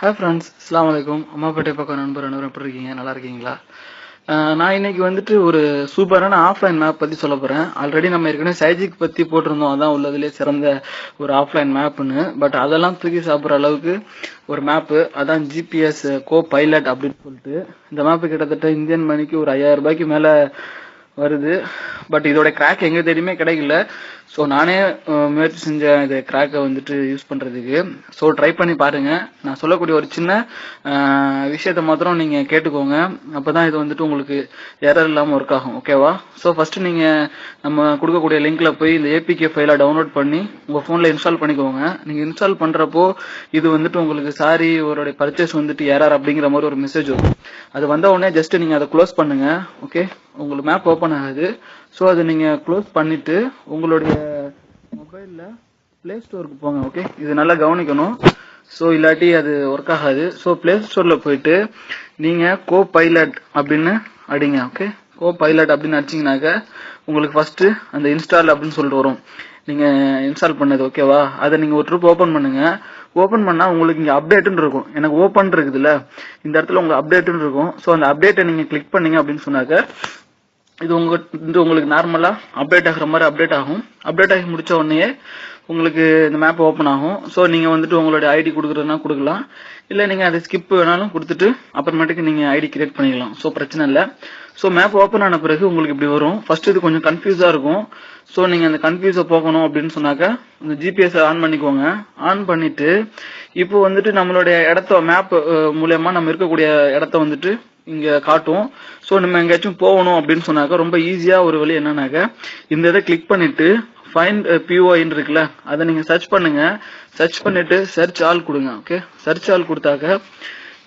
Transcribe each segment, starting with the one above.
Hi friends, அஸ்ஸலாமு அலைக்கும். அம்மாப்பேட்டை பக்கம் நண்பர் அனைவரும் எப்படி இருக்கீங்க? நல்லா இருக்கீங்களா? நான் இன்னைக்கு வந்துட்டு ஒரு சூப்பரான ஆஃப்லைன் மேப் பற்றி சொல்ல போகிறேன். ஆல்ரெடி நம்ம ஏற்கனவே சைஜிக் பற்றி போட்டிருந்தோம், அதான் உள்ளதுலேயே சிறந்த ஒரு ஆஃப்லைன் மேப்புன்னு. பட் அதெல்லாம் தூக்கி சாப்பிட்ற அளவுக்கு ஒரு மேப்பு, அதான் ஜிபிஎஸ் கோ பைலட் அப்படின்னு சொல்லிட்டு. இந்த மேப்பு கிட்டத்தட்ட இந்தியன் மணிக்கு ஒரு 5000 ரூபாய்க்கு மேலே வருது. பட் இதோட கிராக் எங்க தேடியுமே கிடைக்கல. ஸோ நானே முயற்சி செஞ்சேன் இதை கிராக்கை வந்துட்டு யூஸ் பண்றதுக்கு. ஸோ ட்ரை பண்ணி பாருங்க. நான் சொல்லக்கூடிய ஒரு சின்ன விஷயத்த மாத்திரம் நீங்க கேட்டுக்கோங்க. அப்பதான் இது வந்துட்டு உங்களுக்கு எரர் இல்லாம ஒர்க் ஆகும். ஓகேவா? ஸோ ஃபர்ஸ்ட் நீங்க நம்ம கொடுக்கக்கூடிய லிங்க்ல போய் இந்த ஏபிகே ஃபைலை டவுன்லோட் பண்ணி உங்க போன்ல இன்ஸ்டால் பண்ணிக்கோங்க. நீங்க இன்ஸ்டால் பண்றப்போ இது வந்துட்டு உங்களுக்கு சாரி ஒரு பர்ச்சேஸ் வந்துட்டு எரர் அப்படிங்கிற மாதிரி ஒரு மெசேஜ் வரும். அது வந்த உடனே ஜஸ்ட் நீங்க அதை க்ளோஸ் பண்ணுங்க. ஓகே, உங்களுக்கு மேப் ஓப்பன் ஆகுது. ஸோ அதை நீங்க க்ளோஸ் பண்ணிட்டு உங்களுடைய மொபைல்ல பிளே ஸ்டோருக்கு போங்க. ஓகே, இது நல்லா கவனிக்கணும். ஸோ இல்லாட்டி அது ஒர்க் ஆகாது. ஸோ பிளே ஸ்டோர்ல போயிட்டு நீங்க கோ பைலட் அப்படின்னு அடிங்க. ஓகே, கோ பைலட் அப்படின்னு அடிச்சிங்கனாக்க உங்களுக்கு ஃபர்ஸ்ட் அந்த இன்ஸ்டால் அப்படின்னு சொல்லிட்டு வரும். நீங்க இன்ஸ்டால் பண்ணது. ஓகேவா? அதை நீங்க ஒரு ட்ரிப் ஓபன் பண்ணுங்க. ஓபன் பண்ணா உங்களுக்கு இங்க அப்டேட்னு இருக்கும். எனக்கு ஓபன் இருக்குதுல்ல, இந்த இடத்துல உங்களுக்கு அப்டேட்னு இருக்கும். ஸோ அந்த அப்டேட்டை நீங்க கிளிக் பண்ணீங்க அப்படின்னு சொன்னாக்க இது உங்களுக்கு நார்மலா அப்டேட் ஆகுற மாதிரி அப்டேட் ஆகும். அப்டேட் ஆகி முடிச்ச உடனே உங்களுக்கு இந்த மேப் ஓப்பன் ஆகும். ஸோ நீங்க வந்துட்டு உங்களுடைய ஐடி கொடுக்குறதுனா கொடுக்கலாம், இல்லை நீங்க அதை ஸ்கிப் வேணாலும் கொடுத்துட்டு அப்புறமேட்டுக்கு நீங்க ஐடி கிரியேட் பண்ணிக்கலாம். ஸோ பிரச்சனை இல்லை. ஸோ மேப் ஓப்பன் ஆன பிறகு உங்களுக்கு இப்படி வரும். ஃபர்ஸ்ட் இது கொஞ்சம் கன்ஃபியூஸா இருக்கும். ஸோ நீங்க அந்த கன்ஃபியூஸை போகணும் அப்படின்னு சொன்னாக்க இந்த ஜிபிஎஸ் ஆன் பண்ணிக்கோங்க. ஆன் பண்ணிட்டு இப்போ வந்துட்டு நம்மளுடைய இடத்த மேப் மூலயமா நம்ம இருக்கக்கூடிய இடத்த வந்துட்டு இங்க காட்டும். ஸோ நம்ம எங்கேயாச்சும் போகணும் அப்படின்னு சொன்னாக்க ரொம்ப ஈஸியா ஒரு வழி என்னன்னாக்க இந்த இதை கிளிக் பண்ணிட்டு ஃபைண்ட் பிஓஐன்னு இருக்குல்ல, அதை நீங்க சர்ச் பண்ணுங்க. சர்ச் பண்ணிட்டு சர்ச் ஆல் கொடுங்க. ஓகே, சர்ச் ஆல் கொடுத்தாக்க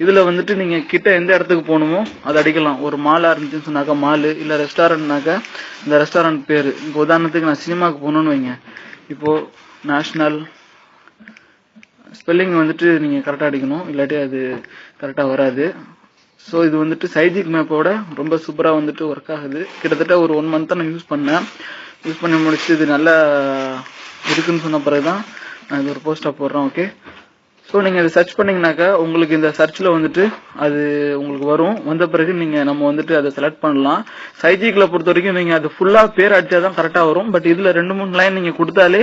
இதுல வந்துட்டு நீங்க கிட்ட எந்த இடத்துக்கு போகணுமோ அதை அடிக்கலாம். ஒரு மாலா இருந்துச்சுன்னு சொன்னாக்கா மாலு, இல்ல ரெஸ்டாரண்ட்னாக்க இந்த ரெஸ்டாரண்ட் பேரு. இப்போ உதாரணத்துக்கு நான் சினிமாக்கு போகணும்னு வைங்க. இப்போ நேஷனல் ஸ்பெல்லிங் வந்துட்டு நீங்க கரெக்டா அடிக்கணும், இல்லாட்டி அது கரெக்டா வராது. ஸோ இது வந்துட்டு சைஜிக் மேப்போட ரொம்ப சூப்பரா வந்துட்டு ஒர்க் ஆகுது. கிட்டத்தட்ட ஒரு 1 மந்த் நான் யூஸ் பண்ணி முடிச்சு இது நல்லா இருக்குன்னு சொன்ன பிறகுதான் நான் இது ஒரு போஸ்டா போடுறேன். ஓகே, ஸோ நீங்க இதை சர்ச் பண்ணீங்கன்னாக்கா உங்களுக்கு இந்த சர்ச்ல வந்துட்டு அது உங்களுக்கு வரும். வந்த பிறகு நீங்க நம்ம வந்துட்டு அதை செலக்ட் பண்ணலாம். சைஜிக்ல பொறுத்த வரைக்கும் நீங்க அது ஃபுல்லா பேர் அடிச்சாதான் கரெக்டா வரும். பட் இதுல 2-3 லைன் நீங்க கொடுத்தாலே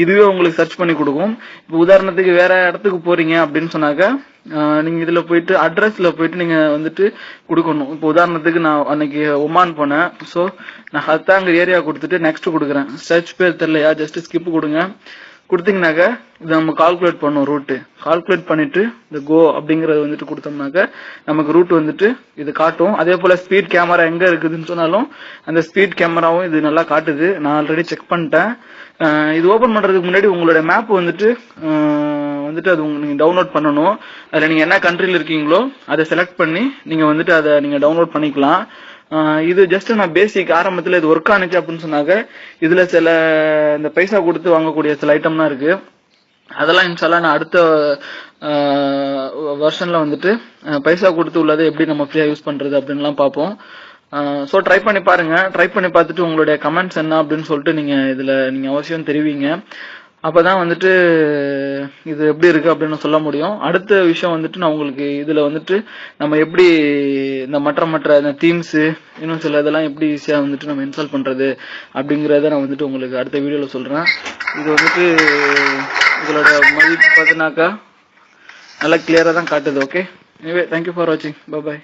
இதுவே உங்களுக்கு சர்ச் பண்ணி கொடுக்கும். இப்போ உதாரணத்துக்கு வேற இடத்துக்கு போறீங்க அப்படின்னு சொன்னாக்க நீங்க இதுல போயிட்டு அட்ரஸ்ல போயிட்டு நீங்க வந்துட்டு கொடுக்கணும். இப்போ உதாரணத்துக்கு நான் அன்னைக்கு ஒமான் போனேன். ஸோ நான் ஹத்தாங்க ஏரியா கொடுத்துட்டு நெக்ஸ்ட் கொடுக்குறேன். சர்ச் பேர் தெரியலையா, ஜஸ்ட் ஸ்கிப் கொடுங்க. கொடுத்தீங்கன்னாக்க இதை நம்ம கால்குலேட் பண்ணும். ரூட்டு கால்குலேட் பண்ணிட்டு இந்த கோ அப்படிங்கறது வந்துட்டு கொடுத்தோம்னாக்க நமக்கு ரூட் வந்துட்டு இது காட்டும். அதே போல ஸ்பீட் கேமரா எங்க இருக்குதுன்னு சொன்னாலும் அந்த ஸ்பீட் கேமராவும் இது நல்லா காட்டுது. நான் ஆல்ரெடி செக் பண்ணிட்டேன். இது ஓபன் பண்றதுக்கு முன்னாடி உங்களுடைய மேப் வந்துட்டு அது நீங்க டவுன்லோட் பண்ணணும். அதுல நீங்க என்ன கண்ட்ரில இருக்கீங்களோ அதை செலக்ட் பண்ணி நீங்க வந்துட்டு அதை நீங்க டவுன்லோட் பண்ணிக்கலாம். இது ஜஸ்ட் நான் பேசிக் ஆரம்பத்துல இது ஒர்க் ஆனிச்சு அப்படின்னு சொன்னாக்க இதுல சில இந்த பைசா கொடுத்து வாங்கக்கூடிய சில ஐட்டம்லாம் இருக்கு. அதெல்லாம் இன்ஷால்லா நான் அடுத்த வெர்ஷன்ல வந்துட்டு பைசா கொடுத்து உள்ளதை எப்படி நம்ம ஃப்ரீயா யூஸ் பண்றது அப்படின்லாம் பார்ப்போம். ஸோ ட்ரை பண்ணி பாருங்க. ட்ரை பண்ணி பார்த்துட்டு உங்களுடைய கமெண்ட்ஸ் என்ன அப்படின்னு சொல்லிட்டு நீங்க அவசியம் தெரிவிங்க. அப்பதான் வந்துட்டு இது எப்படி இருக்கு அப்படின்னு சொல்ல முடியும். அடுத்த விஷயம் வந்துட்டு நான் உங்களுக்கு இதுல வந்துட்டு நம்ம எப்படி இந்த மற்ற இந்த தீம்ஸ் இன்னும் சில இதெல்லாம் எப்படி ஈஸியா வந்துட்டு நம்ம இன்ஸ்டால் பண்றது அப்படிங்கறத நான் வந்துட்டு உங்களுக்கு அடுத்த வீடியோல சொல்றேன். இது வந்துட்டு இதோட மதிப்பு பார்த்தினாக்கா நல்லா கிளியரா தான் காட்டுது. ஓகே, எனிவே தேங்க்யூ ஃபார் வாட்சிங். பை.